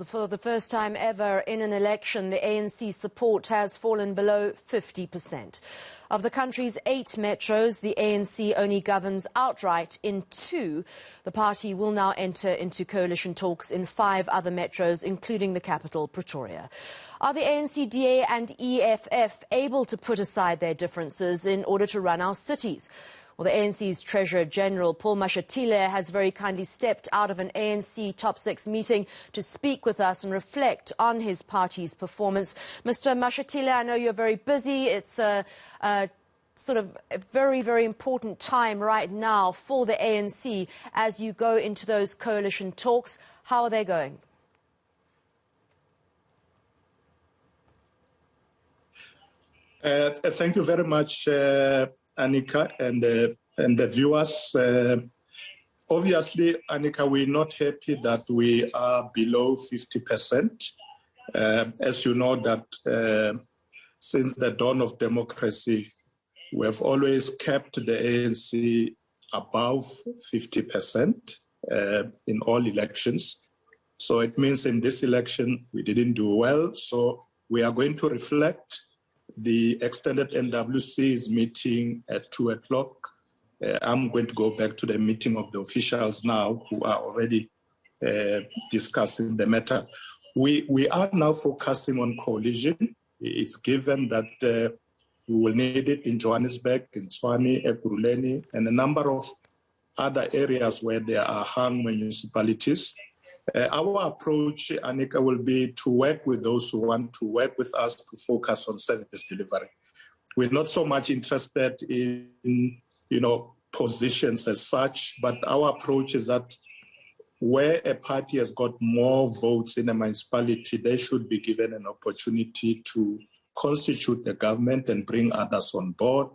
For the first time ever in an election, the ANC support has fallen below 50%. Of the country's 8 metros, the ANC only governs outright in 2. The party will now enter into coalition talks in 5 other metros, including the capital, Pretoria. Are the ANC, DA and EFF able to put aside their differences in order to run our cities? Well, the ANC's Treasurer General, Paul Mashatile, has very kindly stepped out of an ANC Top 6 meeting to speak with us and reflect on his party's performance. Mr. Mashatile, I know you're very busy. It's a very, very important time right now for the ANC as you go into those coalition talks. How are they going? Thank you very much, Annika, and the viewers. Obviously, Annika, we're not happy that we are below 50%. As you know, that since the dawn of democracy, we have always kept the ANC above 50% in all elections. So it means in this election, we didn't do well. So we are going to reflect. The extended NWC is meeting at 2 o'clock. I'm going to go back to the meeting of the officials now who are already discussing the matter. We are now focusing on coalition. It's given that we will need it in Johannesburg, in Tshwane, Ekurhuleni, and a number of other areas where there are hung municipalities. Our approach, Annika, will be to work with those who want to work with us to focus on service delivery. We're not so much interested in, positions as such, but our approach is that where a party has got more votes in a municipality, they should be given an opportunity to constitute the government and bring others on board.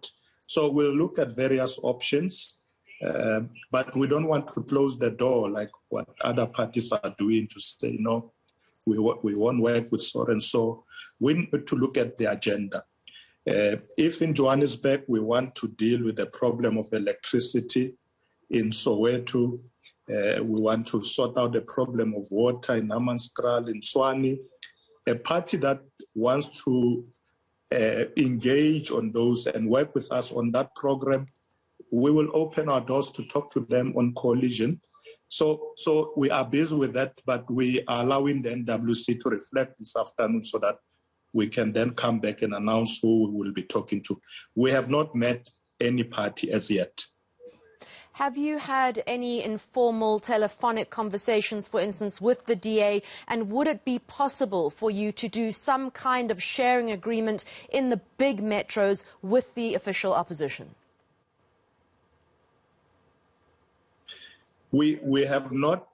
So we'll look at various options. But we don't want to close the door like what other parties are doing to say, no, we won't work with so and so. We need to look at the agenda. If in Johannesburg we want to deal with the problem of electricity, in Soweto, we want to sort out the problem of water in Hammanskraal, in Tshwane, a party that wants to engage on those and work with us on that program, we will open our doors to talk to them on coalition. So we are busy with that, but we are allowing the NWC to reflect this afternoon so that we can then come back and announce who we will be talking to. We have not met any party as yet. Have you had any informal telephonic conversations, for instance, with the DA? And would it be possible for you to do some kind of sharing agreement in the big metros with the official opposition? We have not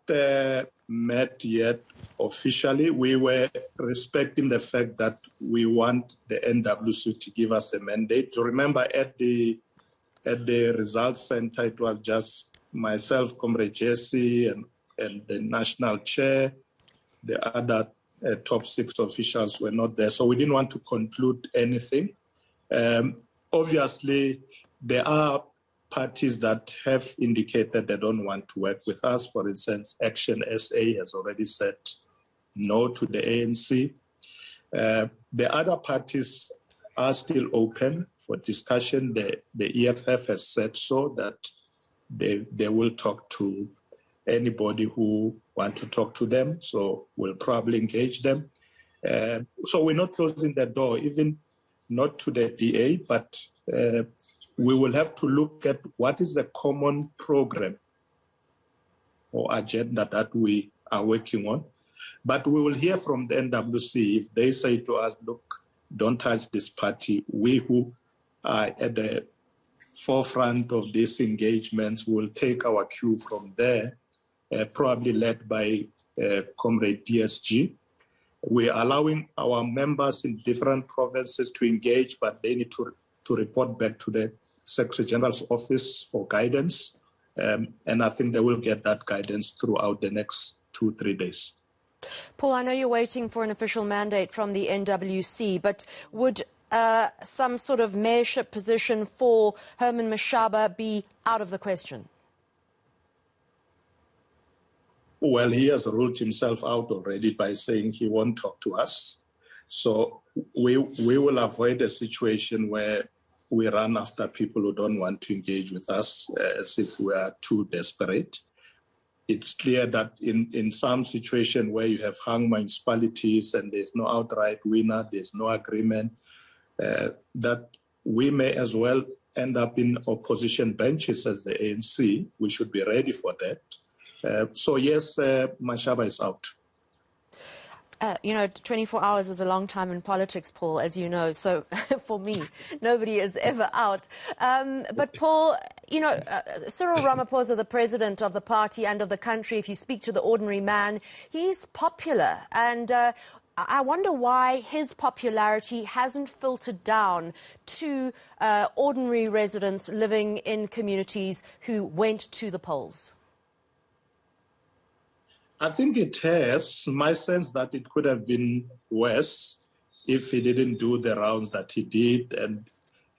met yet officially. We were respecting the fact that we want the NWC to give us a mandate. Remember, at the results center, it was just myself, Comrade Jesse, and the national chair. The other top 6 officials were not there. So we didn't want to conclude anything. Obviously, there are parties that have indicated they don't want to work with us. For instance, Action SA has already said no to the ANC. The other parties are still open for discussion. The EFF has said so, that they will talk to anybody who want to talk to them, so we'll probably engage them. So we're not closing the door, even not to the DA, but we will have to look at what is the common program or agenda that we are working on. But we will hear from the NWC if they say to us, look, don't touch this party. We who are at the forefront of these engagements will take our cue from there, probably led by Comrade DSG. We're allowing our members in different provinces to engage, but they need to report back to the Secretary General's office for guidance. And I think they will get that guidance throughout the next 2-3 days. Paul, I know you're waiting for an official mandate from the NWC, but would some sort of mayorship position for Herman Mashaba be out of the question? Well, he has ruled himself out already by saying he won't talk to us. So we will avoid a situation where we run after people who don't want to engage with us as if we are too desperate. It's clear that in some situation where you have hung municipalities and there's no outright winner, there's no agreement, that we may as well end up in opposition benches as the ANC. We should be ready for that. So yes, Mashaba is out. 24 hours is a long time in politics, Paul, as you know. So for me, nobody is ever out. But Paul, Cyril Ramaphosa, the president of the party and of the country, if you speak to the ordinary man, he's popular. And I wonder why his popularity hasn't filtered down to ordinary residents living in communities who went to the polls. I think it has. My sense that it could have been worse if he didn't do the rounds that he did and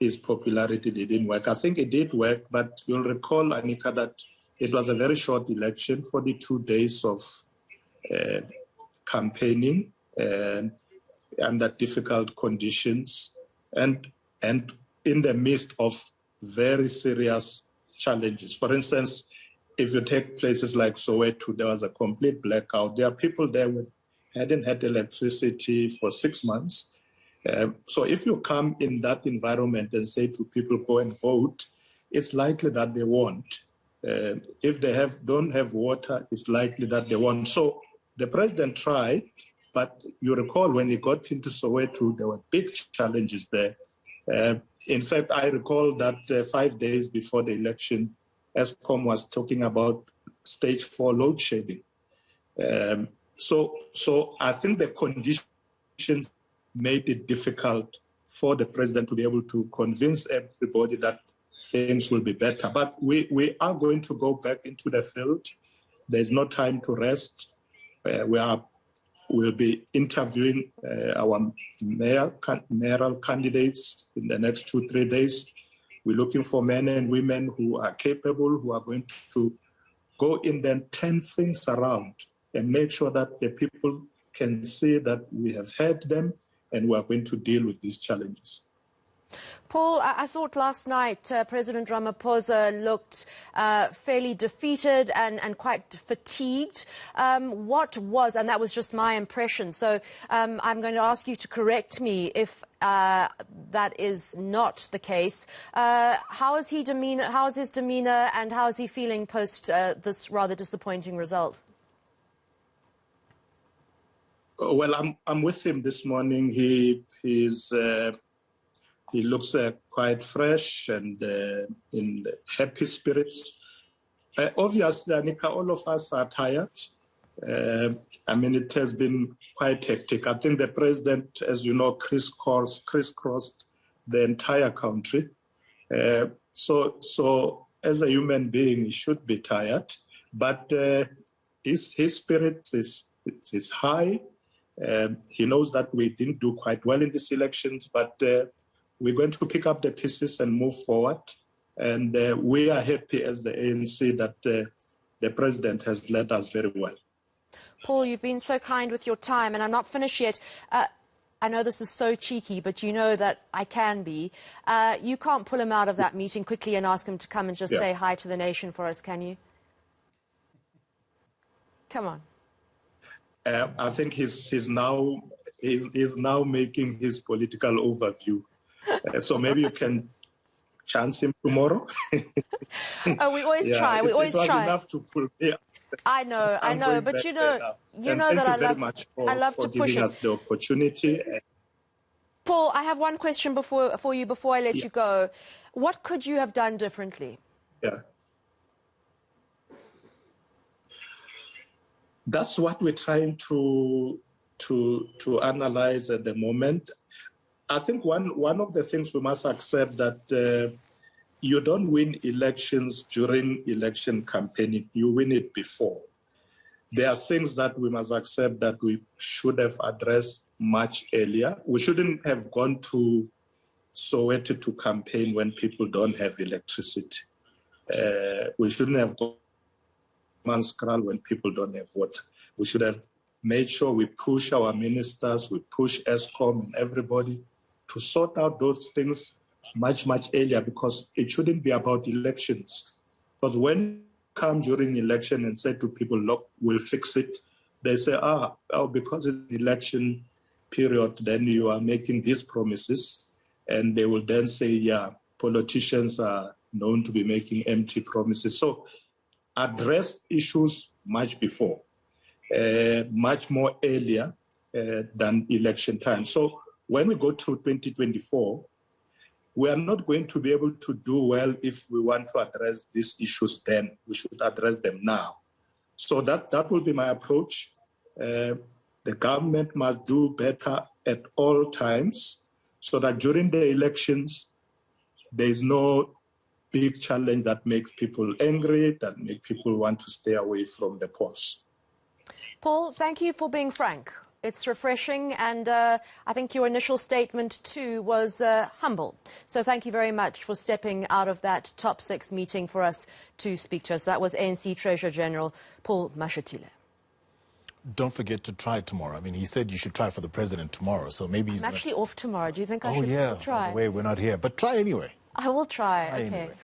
his popularity didn't work. I think it did work, but you'll recall, Anika, that it was a very short election, 42 days of campaigning under difficult conditions and in the midst of very serious challenges. For instance, if you take places like Soweto, there was a complete blackout. There are people there who hadn't had electricity for 6 months. So if you come in that environment and say to people, go and vote, it's likely that they won't. If they don't have water, it's likely that they won't. So the president tried, but you recall when he got into Soweto, there were big challenges there. In fact, I recall that 5 days before the election, ESCOM was talking about stage 4 load shedding. So I think the conditions made it difficult for the president to be able to convince everybody that things will be better. But we are going to go back into the field. There's no time to rest. We'll be interviewing our mayoral candidates in the next 2-3 days. We're looking for men and women who are capable, who are going to go in there and turn things around and make sure that the people can see that we have heard them and we are going to deal with these challenges. Paul, I thought last night President Ramaphosa looked fairly defeated and quite fatigued. What was, and that was just my impression, so I'm going to ask you to correct me if that is not the case. How is his demeanour and how is he feeling post this rather disappointing result? Well, I'm with him this morning. He looks quite fresh and in happy spirits. Obviously, Anika, all of us are tired. It has been quite hectic. I think the president, as you know, crisscrossed the entire country. So as a human being, he should be tired. But his spirit is high. He knows that we didn't do quite well in these elections, but we're going to pick up the pieces and move forward. And we are happy as the ANC that the president has led us very well. Paul, you've been so kind with your time, and I'm not finished yet. I know this is so cheeky, but you know that I can be. You can't pull him out of that meeting quickly and ask him to come and just say hi to the nation for us, can you? Come on. I think he's now making his political overview. So maybe you can chance him tomorrow. Oh, we always try. We always try. Enough to pull me. I know, but you know that I love to push giving us the opportunity. Paul, I have one question for you before I let you go. What could you have done differently? Yeah. That's what we're trying to analyze at the moment. I think one of the things we must accept that you don't win elections during election campaigning, you win it before. There are things that we must accept that we should have addressed much earlier. We shouldn't have gone to Soweto to campaign when people don't have electricity. We shouldn't have gone Manskral when people don't have water. We should have made sure we push our ministers, we push ESCOM and everybody to sort out those things much, much earlier, because it shouldn't be about elections. Because when you come during election and say to people, look, we'll fix it, they say, because it's election period, then you are making these promises. And they will then say, yeah, politicians are known to be making empty promises. So address issues much before, much more earlier than election time. So when we go through 2024, we are not going to be able to do well if we want to address these issues then. We should address them now. So that will be my approach. The government must do better at all times so that during the elections, there is no big challenge that makes people angry, that makes people want to stay away from the polls. Paul, thank you for being frank. It's refreshing, and I think your initial statement too was humble. So thank you very much for stepping out of that top 6 meeting for us to speak to us. That was ANC Treasurer General Paul Mashatile. Don't forget to try tomorrow. I mean, he said you should try for the president tomorrow, so maybe he's I'm actually off tomorrow. Do you think I should still try? By the way, we're not here, but try anyway. I will try. Okay. Anyway.